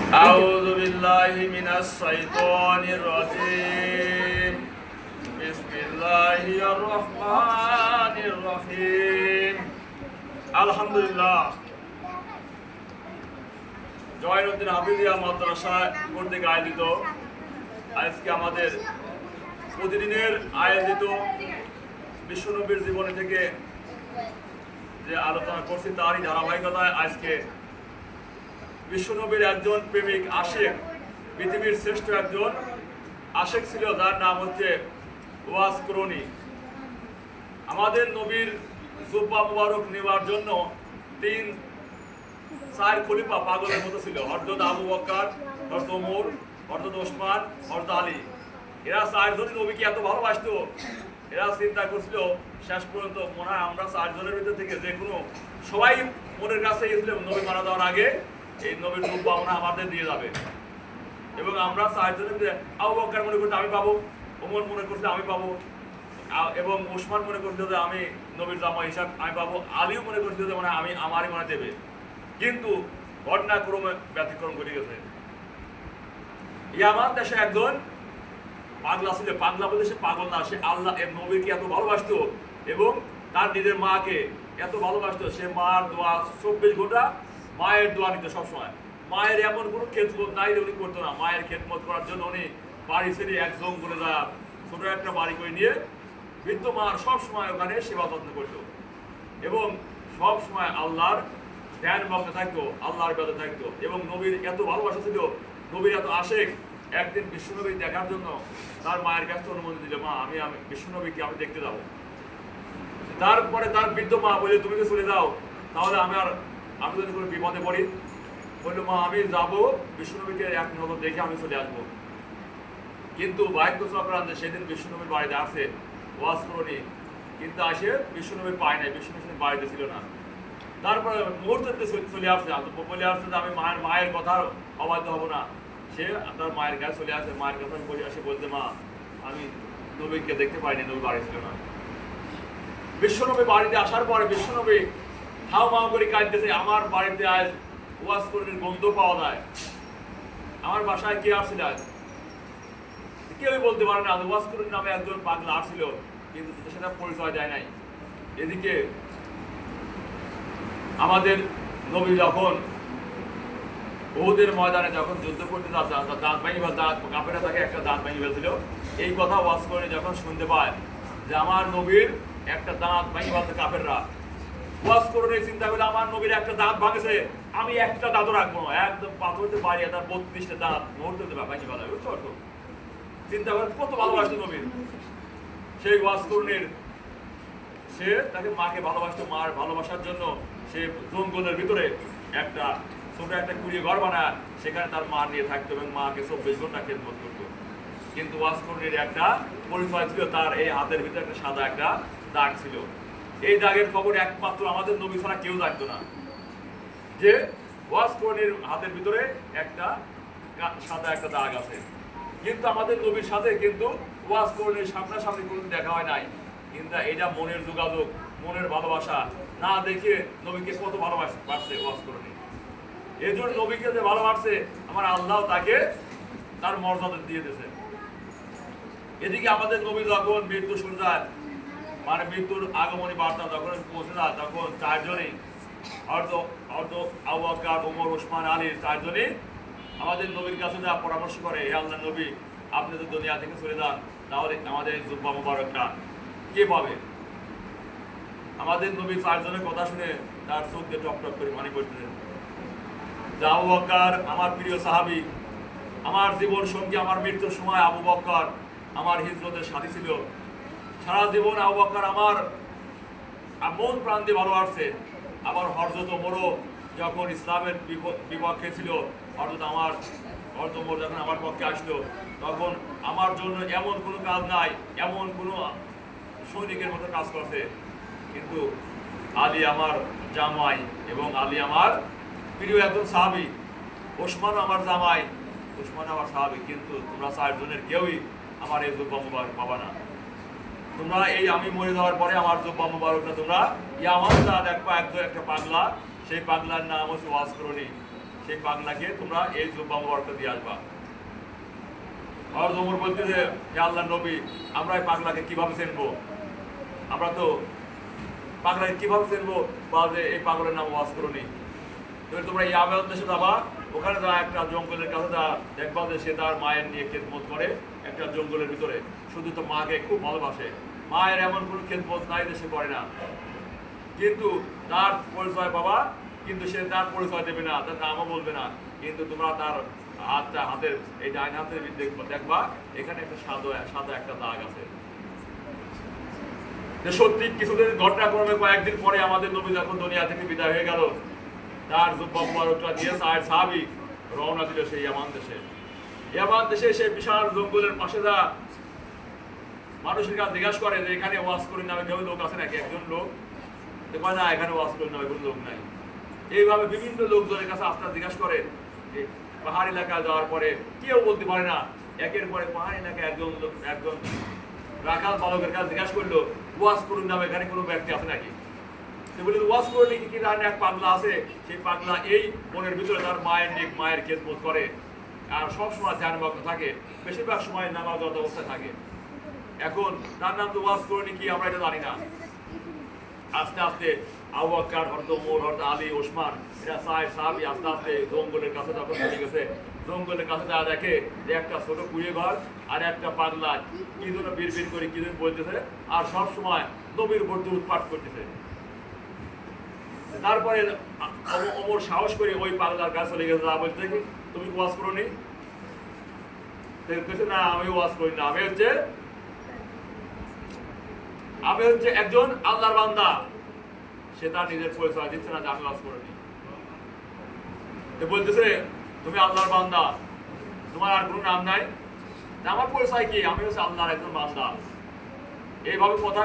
أعوذ بالله من الشيطان الرجيم بسم الله الرحمن الرحيم الحمد لله জয়নুদ্দিন হাফিজিয়া মাদ্রাসা কর্তৃক আয়োজিত আজকে আমাদের প্রতিদিনের আয়োজিত বিশ্বনবীর জীবনী থেকে যে আলোচনা করছি তারই ধারাবাহিকতায় আজকে বিশ্বনবীর একজন প্রেমিক আশিক, পৃথিবীর শ্রেষ্ঠ একজন আশিক ছিল, যার নাম হচ্ছে ওয়াস করণী। আমাদের নবীর জুব্বা মুবারক নেওয়ার জন্য 3-4 খলিফা পাগলের মতো ছিল। হযরত আবু বকর, হযরত ওমর, হযরত ওসমান, হযরত আলী। এরা 4 জনই নবীকে এত ভালোবাসতো, এরা চিন্তা করছিল শেষ পর্যন্ত মনে হয় আমরা 4 জনের ভিতর থেকে যে কোনো সবাই মনের কাছে গেছিল নবী মারা যাওয়ার আগে এই নবীর জুব্বা আমরা আমাদের দিয়ে যাবে। এবং আমরা 4 জনের ভিতরে আবু বকর মনে করতে আমি পাবো, ওমর মনে করতে আমি পাবো, এবং ওসমান মনে করতে যে আমি নবীর জামা হিসাব আমি পাবো, আলীও মনে করতে যে মানে আমি আমারই মনে দেবে। কিন্তু ঘটনাক্রমে ব্যতিক্রম ঘটে গেছে। ইয়ামান দেশে একজন পাগলা ছিল, পাগলা বলতে সে পাগল না, সে আল্লাহ নবীকে এত ভালোবাসতো এবং তার নিজের মাকে এত ভালোবাসতো। সে মার দোয়া 24 ঘন্টা মায়ের দোয়া নিত সবসময়। মায়ের এমন কোনো খেদমত নাই যে উনি করতো না। মায়ের খেদমত করার জন্য উনি বাড়ি ছেড়ে এক জঙ্গলে যায় ছোট একটা বাড়ি করে নিয়ে বৃদ্ধ মার সবসময় ওখানে সেবা যত্ন করতো এবং সবসময় আল্লাহর ধ্যান মগ্ন থাকতো, আল্লাহর ইবাদতে থাকতো এবং নবীর এত ভালোবাসা ছিল, নবীর এত আশিক। একদিন বিশ্বনবী দেখার জন্য তার মায়ের কাছে অনুমতি দিল, মা আমি বিশ্বনবীকে আমি দেখতে যাবো। তারপরে তার বৃদ্ধ মা বলে তুমি তো চলে যাও, তাহলে আমি যদি কোনো বিপদে পড়ি, বললো মা আমি যাবো, বিশ্বনবীকে এক নজর দেখে আমি চলে আসবো। কিন্তু ভাগ্য চক্রান্তে সেদিন বিশ্বনবীর বাড়িতে আসে ওয়াজ করণী, কিন্তু আসে বিশ্বনবী পায় নাই, বিশ্বনবী বাড়িতে ছিল না। তারপরে মুহূর্তে চলে আসছে, বলে আসছে যে আমি মায়ের কথা অবাধ্য হব না। সে তার মায়ের কাছে চলে আসে, মায়ের কথা বলে আসে বলতে মা আমি নবীকে দেখতে পাইনি, নবী বাড়ি ছিল না। বিশ্বনবী বাড়িতে আসার পরে বিশ্বনবী হাও মাও করে কাঁদতেছে, আমার বাড়িতে আজ ওয়াজ করণীর গন্ধ পাওয়া যায়, আমার বাসায় কে আসছিল আজ? কেউই বলতে পারে না। ওয়াজ করণী নামে একজন পাগলা আসছিল, কিন্তু সেটা পরিচয় দেয় নাই। এদিকে আমাদের নবী যখন উহুদের ময়দানে যখন যুদ্ধ করতে যাচ্ছে, দাঁত ভাঙি কাফেররা তাকে একটা দাঁত ভাঙি ফেলছিল। এই কথা ওয়াজ করে যখন শুনতে পায় যে আমার নবীর একটা দাঁত ভাঙি ফেলছে কাফেররা, ওয়াজ করে চিন্তা করলে আমার নবীর একটা দাঁত ভাঙেছে, আমি একটা দাঁতও রাখবো না, একদম পাথরতে বাড়িয়ে তার 32টা দাঁত মুহূর্তে ভাঙি ফেলা। বুঝতে পারছো? চিন্তা করে কত ভালোবাসতো নবীর সেই ওয়াজ করণীর। সে তাকে মাকে ভালোবাসতো, মার ভালোবাসার জন্য সে জঙ্গলের ভিতরে একটা ছোট একটা কুড়িয়ে ঘর বানায় সেখানে তার মা নিয়ে থাকতো এবং মাকে 24 ঘন্টা খেদমত করতো। কিন্তু ওয়াজ করণীর একটা পরিচয় ছিল, তার এই হাতের ভিতরে একটা সাদা একটা দাগ ছিল। এই দাগের খবর একমাত্র আমাদের নবী ছাড়া কেউ জানতো না যে ওয়াজ করণীর হাতের ভিতরে একটা সাদা একটা দাগ আছে। কিন্তু আমাদের নবীর সাথে কিন্তু ওয়াজ করণীর সামনাসামনি কোনোদিন দেখা হয় নাই। কিন্তু এটা মনের যোগাযোগ, মনের ভালোবাসা। না দেখে নবীকে কত ভালোবাসছে ওয়াজ করণী। এই জন্য নবীকে যে ভালোবাসছে আমার আল্লাহ তাকে তার মর্যাদা দিয়ে দিয়েছে। এদিকে আমাদের নবী যখন মৃত্যু শুরু যায়, মানে মৃত্যুর আগমনী বার্তা যখন পৌঁছে যায়, তখন 4 জনই হযরত আবু বকর, ওমর, ওসমান, আলীর 4 জনই আমাদের নবীর কাছে যা পরামর্শ করে, হে আল্লাহর নবী আপনি তো দুনিয়া থেকে চলে যান, তাহলে আমাদের এই জুব্বা মুবারকটা কে পাবে? আমাদের নবী 4 জনের কথা শুনে তার চোখ দিয়ে টপ টপ করে পানি পড়তেছে। আবু বকর আমার প্রিয় সাহাবী, আমার জীবন সঙ্গী, আমার মৃত্যুর সময় আবু বকর আমার হিজরতের সাথী ছিল। সারা জীবন আবু বকর আমার মন প্রাণ দিয়ে ভালোবাসছে। আবার হযরত ওমরও যখন ইসলামের বিপক্ষে ছিল, হযরত ওমর যখন আমার পক্ষে আসলো, তখন আমার জন্য এমন কোনো কাজ নাই, এমন কোনো সৈনিকের মতো কাজ করছে। কিন্তু আলী আমার জামাই এবং আলী আমার প্রিয় একজন সাহাবী, ওসমানও আমার জামাই, ওসমান আমার সাহাবী, কিন্তু তোমরা 4 জনের কেউই আমার এই জুব্বা মুবারক পাবা না। তোমরা এই আমি মরে যাওয়ার পরে আমার জুব্বা মুবারকটা তোমরা ইয়ামান যা দেখবা, একটা পাগলা, সেই পাগলার নাম হচ্ছে ওয়াজ করণী। সেই পাগলাকে তোমরা এই জুব্বা মুবারকটা দিয়ে আসবা। হযরত ওমর বলতে যে হে আল্লাহর নবী, আমরা এই পাগলাকে কিভাবে চিনবো? আমরা তো পাগলাকে কিভাবে চিনবো? বা যে এই পাগলের নাম ওয়াজ করনি। তোমরা ইয়ামেন দেশে যাবা, ওখানে যা একটা জঙ্গলের কাছে যা দেখবা যে সে তার মায়ের নিয়ে খেদমত করে একটা জঙ্গলের ভিতরে, শুধু তো মাকে খুব ভালোবাসে। মায়ের এমন কোনো খেদমত নাই যে সে করে না, কিন্তু তার পরিচয় পাবা, কিন্তু সে তার পরিচয় দেবে না, তার নামও বলবে না। কিন্তু তোমরা তার হাতের এই ডাইন হাতের দেখবা এখানে একটা সাদা একটা দাগ আছে। সত্যি কিছুদিন ঘটনাক্রমে কয়েকদিন পরে আমাদের নবী যখন দুনিয়া থেকে বিদায় হয়ে গেল, তার জুব্বা মুবারকটা দিয়ে সাহাবী রওনা দিল সেই ইয়ামান দেশে। ইয়ামান দেশে সেই বিশাল জঙ্গলের পাশে যা মানুষের কাছে জিজ্ঞাসা করে যে এখানে ওয়াজ করি নামে কেউ লোক আছে নাকি? একজন লোক দেখবা না, এখানে ওয়াজ করি নামে কোনো লোক নাই। এইভাবে বিভিন্ন লোকজনের কাছে আস্তে জিজ্ঞাসা করে। পাহাড় এলাকায় যাওয়ার পরে কেউ বলতে পারে না। একের পরে পাহাড় এলাকায় একজন রাখাল বালকের কাছে জিজ্ঞাসা করলো, ওয়াজ করুন নামে এখানে কোনো ব্যক্তি আছে নাকি? সে বলে ওয়াজ করলে কি রান্না এক পাগলা আছে, সেই পাগলা এই মনের ভিতরে তার মায়ের খেদমত করে আর সবসময় ধ্যানমগ্ন থাকে, বেশিরভাগ সময় নামাজরত অবস্থায় থাকে। এখন তার নাম তো ওয়াজ করনি কি আমরা এটা জানি না। আস্তে আস্তে আবু বকর, হযরত ওমর, হযরত আলী, ওসমান এরা সাহাবী আস্তে আস্তে জঙ্গলের কাছে যখন চলে গেছে, জঙ্গলের কাছে যা দেখে যে একটা ছোট কুড়িয়ে ঘর আর একটা পাগলা কি জন্য বিড়বিড় করে কি জন্য বলতেছে আর সব সময় নবীর উপর উৎপাত করতেছে। তারপরে ওমর সাহস করে ওই পাগলার কাছে চলে গেছে, বলতে তুমি ওয়াজ করো নি? না, আমি ওয়াজ করি না, আমি হচ্ছে একজন আল্লাহর বান্দা। সে তার নিজের পরিচয় দিচ্ছে না যে আমি ওয়াজ করিনি। বলতেছে তুমি আল্লাহর বান্দা, তোমার আর কোনো নাম নাই? আমার পরিচয় কি? আমি হচ্ছে আল্লাহর একজন বান্দা। এইভাবে কথা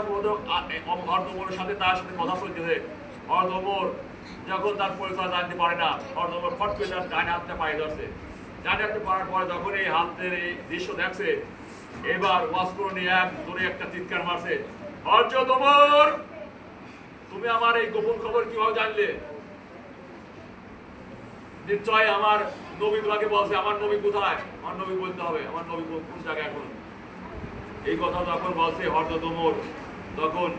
হযরত ওমরের সাথে তার সাথে কথা চলতেছে। হযরত ওমর যখন তার পরিচয় জানতে পারে না, হযরত ওমর ফট করে তার ডান হাতটা পায়ে ধরছে। ডান হাতে পাওয়ার পরে যখন এই হাতের এই দৃশ্য দেখছে, এবার ওয়াজ করনি এক জোরে একটা চিৎকার মারছে, হযরত ওমর, তুমি আমার এই গোপন খবর কিভাবে জানলে? নিশ্চয় আমার নবী তোমাকে বলছে। আমার নবী কোথায়? আমার নবী বলতে হবে, আমার নবী কোন জায়গায় এখন? এই কথা যখন বলছে হযরত ওমর, তখন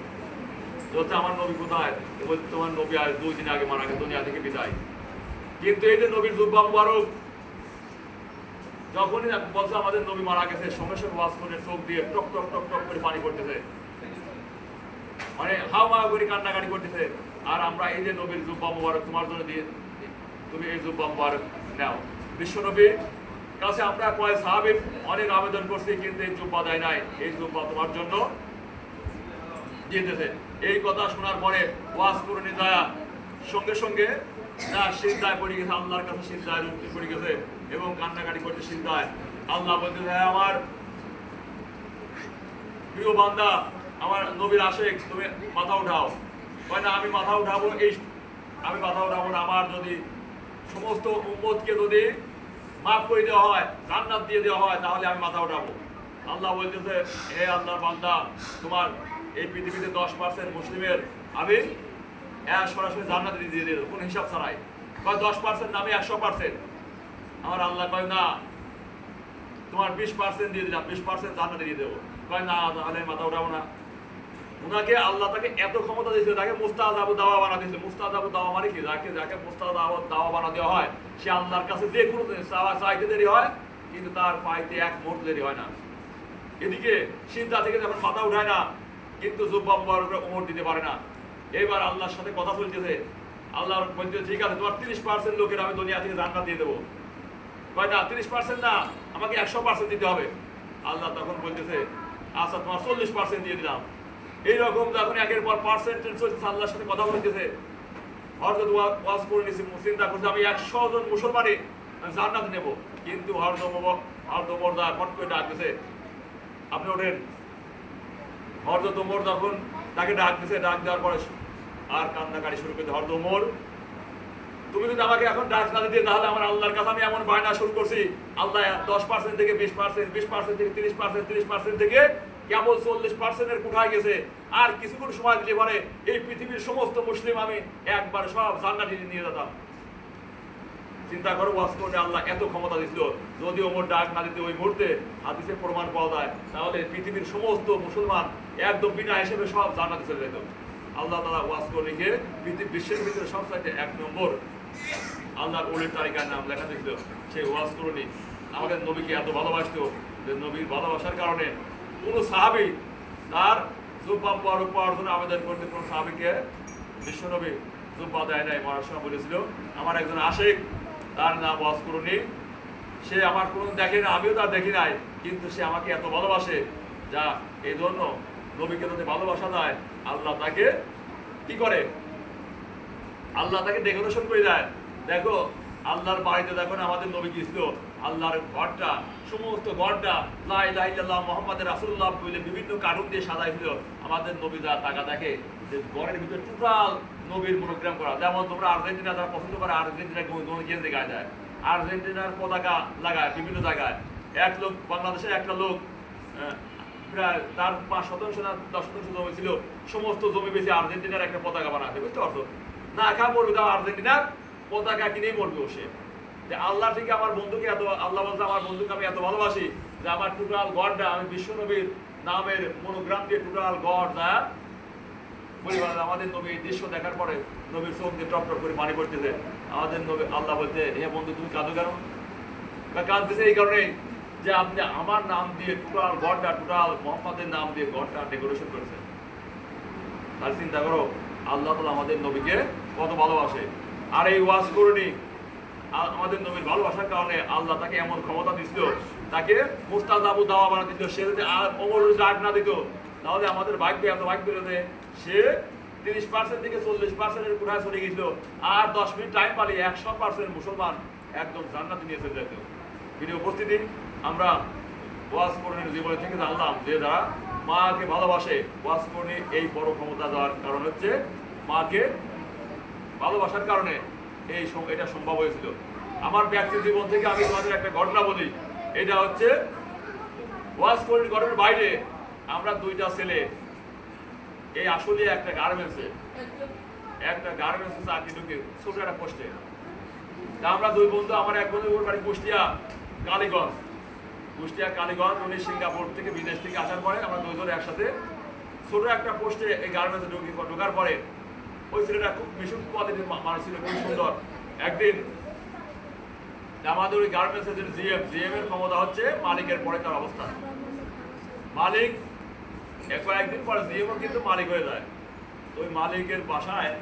বলছে আমার নবী কোথায়? বলছে তোমার নবী আজ 2 দিন আগে মারা গেছে, দুনিয়া থেকে বিদায়। কিন্তু এই যে নবীর জুব্বা মুবারক যখনই বলছে আমাদের নবী মারা গেছে, সঙ্গে সঙ্গে ওয়াজ করে চোখ দিয়ে টক টক টক টক করে পানি পড়তেছে, মানে হাওয়া করে কান্নাকাটি করতেছে। আর আমরা এই যে নবীর জুব্বা মুবারক তোমার জন্য দিয়ে, তুমি এই জুব্বা মুবারক নাও। বিশ্বনবীর কাছে আমরা কয়েক সাহাবী অনেক আবেদন করছি, কিন্তু এই জুব্বা দেয় নাই। এই জুব্বা তোমার জন্য দিয়েছে। এই কথা শোনার পরে ওয়াজ করে নিয়ে যায় সঙ্গে সঙ্গে সিজদায় পড়ে গেছে, আল্লাহর কাছে সিজদায় পড়ে গেছে এবং কান্নাকাটি করতে সিজদায়। আল্লাহ বলতে আমার প্রিয় বান্দা, আমার নবীর আশিক, তুমি মাথা উঠাও। কয় না, আমি মাথা উঠাবো, আমি মাথা উঠাবো না। আমার যদি সমস্ত উম্মতকে যদি মাফ করে দেওয়া হয়, জান্নাত দিয়ে দেওয়া হয়, তাহলে আমি মাথা উঠাবো। আল্লাহ বলতেছে হে আল্লাহর বান্দা, তোমার এই পৃথিবীতে 10% মুসলিমের আমি সরাসরি জান্নাত দিয়ে দেবো, কোনো হিসাব ছাড়াই। কয় 10% নামে 100%। আমার আল্লাহ কয় না, তোমার 20% দিয়ে দিলাম, 20% জান্নাতে দিয়ে দেবো। কয় না, তাহলে মাথা উঠাবো না। উনাকে আল্লাহ তাকে এত ক্ষমতা দিয়েছিল, তাকে মুস্তাজাবু দাওয়া বানা দিয়েছিল। মুস্তাজাবু দাওয়া মানে কি? যাকে মুস্তাজাবু দাওয়া বানা দেওয়া হয়, সে আল্লাহর কাছে যে কোনো চাইতে দেরি হয়, কিন্তু তার পাইতে এক মুহূর্ত দেরি হয় না। এদিকে চিন্তা থেকে যখন মাথা উঠায় না, কিন্তু জুব্বা মুবারকরা ওমর দিতে পারে না। এবার আল্লাহর সাথে কথা চলতেছে। আল্লাহ বলতে ঠিক আছে, তোমার 30% লোকের আমি দুনিয়া থেকে জান্নাত দিয়ে দেবো। কয় না, 30% না, আমাকে 100% দিতে হবে। আল্লাহ তখন বলতেছে আচ্ছা, তোমার 40% দিয়ে দিলাম। এইরকম যখন একের পর পার্সেন্টেজ চলছে, আল্লাহর সাথে কথা বলতেছে। হযরত ওয়াজ করে নিয়েছে, চিন্তা করছে আমি 100 জন মুসলমানই জান্নাত নেব। কিন্তু হযরত ওমর ফট করে ডাক দিছে, আপনি ওঠেন। হযরত ওমর যখন তাকে ডাক দিছে, ডাক দেওয়ার পরে আর কান্নাকাটি শুরু করতে, হযরত ওমর, তুমি যদি আমাকে এখন ডাক না দিতে, তাহলে আমার আল্লাহর কাছে আমি এমন বায়না শুরু করছি, আল্লাহ 10% থেকে 20%, 20% থেকে 30%, 30% থেকে কেবল 40%-এর কোঠায় গেছে। আর কিছুক্ষণ সময় দিলে পরে এই পৃথিবীর সমস্ত মুসলিম আমি একবার সব জান্নাতে নিয়ে যেতাম। চিন্তা করো ওয়াজ করলে আল্লাহ এত ক্ষমতা দিছিল, যদি ওমর ডাক না দিতে ওই মুহূর্তে হাদিসে প্রমাণ পাওয়া যায়, তাহলে পৃথিবীর সমস্ত মুসলমান একদম বিনা হিসেবে সব জান্নাতে চলে যেত। আল্লাহ তাআলা ওয়াজ করলিকে বিশ্বের ভিতরে সবচাইতে 1 নম্বর আল্লাহর ওলির তালিকার নাম লেখা দিয়েছিল। সেই ওয়াজ করলি আমাদের নবীকে এত ভালোবাসতো যে নবীর ভালোবাসার কারণে কোনো সাহাবী তার জুব্বা পাওয়ার জন্য আবেদন করতে কোনো সাহাবীকে বিশ্বনবী জুব্বা দেয় নাই। মরার সময় বলেছিল আমার একজন আশিক, তার নাম ওয়াজ করুনি, সে আমার কোনো দেখে না, আমিও তার দেখি নাই, কিন্তু সে আমাকে এত ভালোবাসে, যা এই জন্য নবীকে যদি ভালোবাসা যায় আল্লাহ তাকে কি করে, আল্লাহ তাকে ডেকোরেশন করে দেয়। দেখো আল্লাহর বাড়িতে দেখো আমাদের নবী গিয়েছিল, আল্লাহর ঘরটা সমস্ত ঘরটা লা ইলাহা ইল্লাল্লাহ মুহাম্মাদুর রাসূলুল্লাহ বলে বিভিন্ন কার্টুন দিয়ে সাজাইছিল। আমাদের নবী যা টাকা দেখে যে ঘরের ভিতরে টোটাল নবীর মনোগ্রাম করা। যেমন তোমরা আর্জেন্টিনা যারা পছন্দ করে আর্জেন্টিনা গেঞ্জি গায়ে যায়, আর্জেন্টিনার পতাকা লাগায় বিভিন্ন জায়গায়। এক লোক বাংলাদেশের একটা লোক প্রায় তার 5% না 10% জমি ছিল, সমস্ত জমি বেশি আর্জেন্টিনার একটা পতাকা বানাতে, বুঝতে পারছো? না খা মরবে তাও আর্জেন্টিনার পতাকা কিনেই মরবে সে। যে আল্লাহ থেকে আমার বন্ধুকে এত, আল্লাহ বলছে আমার বন্ধুকে আমি এত ভালোবাসি যে আমার টোটাল গড়টা আমি বিশ্বনবীর নামের মনোগ্রাম দিয়ে টোটাল গড় যা পরিবার। আমাদের নবীর দৃশ্য দেখার পরে নবীর চোখ দিয়ে টপ টপ করে পানি পড়তেছে। আমাদের নবী আল্লাহ বলতে হে বন্ধু তুমি কাঁদো কেন? কাঁদতেছে এই কারণে যে আপনি আমার নাম দিয়ে টোটাল গড়টা, টোটাল মোহাম্মদের নাম দিয়ে গড়টা ডেকোরেশন করেছেন। তার চিন্তা করো আল্লাহ তাআলা আমাদের নবীকে কত ভালোবাসে। আর এই ওয়াজ করুনি আমাদের নবীর ভালোবাসার কারণে আল্লাহ তাকে এমন ক্ষমতা দিছিল, তাকে মুস্তাজাবু দাওয়া বানা দিত। সে যদি আর ওমর ডাক না দিত তাহলে আমাদের ভাগ্য এত ভাগ্য যে সে 30% থেকে 40% কোঠায় চলে গেছিল। আর 10 মিনিট টাইম পালি 100% মুসলমান একদম জান্নাতে নিয়ে চলে যেত। প্রিয় উপস্থিতি, আমরা ওয়াজ করণীর জীবনে থেকে জানলাম যে যারা মাকে ভালোবাসে, ওয়াজ করণী এই বড় ক্ষমতা দেওয়ার কারণ হচ্ছে মাকে ভালোবাসার কারণে এটা সম্ভব হয়েছিল। আমার ব্যক্তি জীবন থেকে আমি তোমাদের একটা ঘটনা বলি। এটা হচ্ছে ওয়াজ করণীর ঘটনার বাইরে আমরা 2টা ছেলে এই আসলে একটা গার্মেন্টসে চাকরি ঢুকে ছোট একটা পোস্টে। তা আমরা 2 বন্ধু, আমার এক বন্ধু বাড়ি কুষ্টিয়া কালীগঞ্জ, উনি সিঙ্গাপুর থেকে বিদেশ থেকে আসার পরে আমরা 2 জন একসাথে ছোট একটা পোস্টে এই গার্মেন্টসে ঢোকার পরে ওই ছেলেটা খুব মিশুক কোয়ালিটির মানুষ ছিল, খুব সুন্দর। একদিন আমাদের ওই গার্মেন্টসের যে জিএম এর ক্ষমতা হচ্ছে মালিকের পরে তার অবস্থা। মালিক কয়েকদিন পরে জিএমও কিন্তু মালিক হয়ে যায়। তো ওই মালিকের বাসায়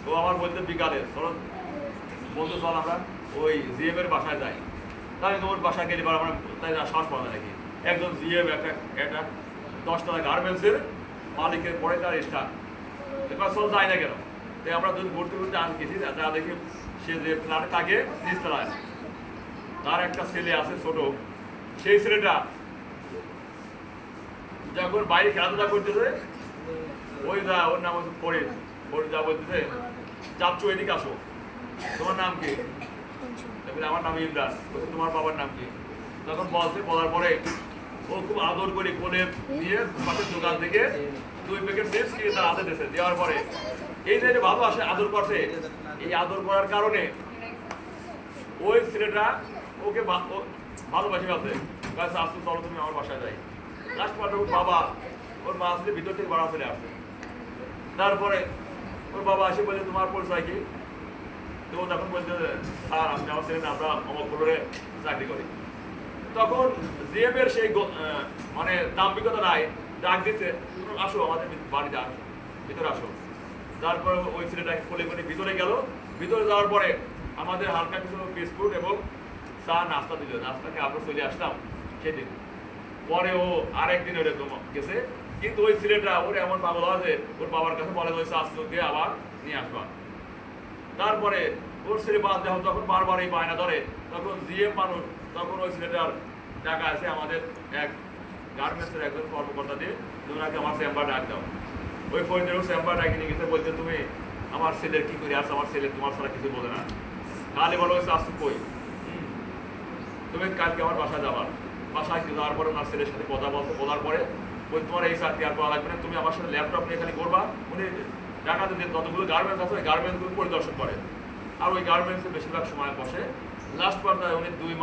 ও আমার বলতে বিকালে চলো বন্ধু চল আমরা ওই জিএম এর বাসায় যাই। তাই তোমার বাসায় গেলে আমরা তাই শ্বাস পাওয়া নাকি একজন জিএম একটা 10 তলা গার্মেন্টসের মালিকের পরে তার স্টাফ এবার চল যায় না কেন? তাই আমরা যদি ঘুরতে গেছি, যা দেখি সে যে ফ্ল্যাটে থাকে নিচতলায়, তার একটা ছেলে আছে ছোট। সেই ছেলেটা যখন বাইরে খেলাধুলা করতেছে, ওর নাম হচ্ছে ফরিদ যা বলতেছে চাচ্ছু এদিকে আসো, তোমার নাম কি? আমার নাম ইমরান। তোমার বাবার নাম কি? তখন বলার পরে ও খুব আদর করে কোলে নিয়ে পাশের দোকান থেকে 2 প্যাকেট চিপস কিনে তার হাতে দিয়েছে। দেওয়ার পরে এই যে ভালোবাসে আদর করছে, এই আদর করার কারণে ওই ছেলেটা ওকে ভালোবাসে আছে। আসতো চলো তুমি আমার বাসায় যাই। লাস্ট পার্টে ওর বাবা, ওর মা আসলে ভিতর থেকে বাড়া চলে আসছে। তারপরে ওর বাবা এসে বলছে তোমার পরিচয় কি? তো তখন বলছে স্যার আপনি আমার ছেলে, আমরা অমক ফ্লোরে চাকরি করি। তখন জিএম এর সেই মানে দাম্ভিকতা নাই, ডাক দিচ্ছে আসো আমাদের বাড়িতে আসো, ভিতরে আসো। তারপরে ওই ছেলেটাকে কোলে করে ভিতরে গেল। ভিতরে যাওয়ার পরে আমাদের হালকা কিছু বিস্কুট এবং চা নাস্তা দিল। নাস্তাকে আমরা চলে আসলাম সেদিন। পরে ও আরেকদিন ওরকম গেছে, কিন্তু ওই ছেলেটা ওর এমন পাগল আছে ওর বাবার কাছে বলে ওই শাশুকে আবার নিয়ে আসবা। তারপরে ওর ছেলে যখন বারবার এই বায়না ধরে, তখন জিএম মানুষ, তখন ওই ছেলেটার টাকা আছে আমাদের এক গার্মেন্টসের একজন কর্মকর্তা দিয়ে ওনাকে আমার চেম্বার ডাক দাও। ওই ফরিদের চেম্বার ডাকি নিয়ে গেছে, বলতে তুমি আমার ছেলের কি করে আসছো? আমার ছেলে তোমার ছাড়া কিছু বলে না, খালি বলো হচ্ছে আসছো কই, তুমি কালকে আমার বাসায় যাবার। বাসায় যাওয়ার পরে ওনার ছেলের সাথে কথা বলার পরে ওই তোমার এই চাকরি আর করা লাগবে না, তুমি আমার সাথে ল্যাপটপ নিয়ে খালি করবা। উনি টাকা দিতে যতগুলো গার্মেন্টস আছে ওই গার্মেন্টসগুলো পরিদর্শন করে। আর ওই গার্মেন্টসে বেশিরভাগ সময় বসে। লাস্ট পর্যায়ে উনি 2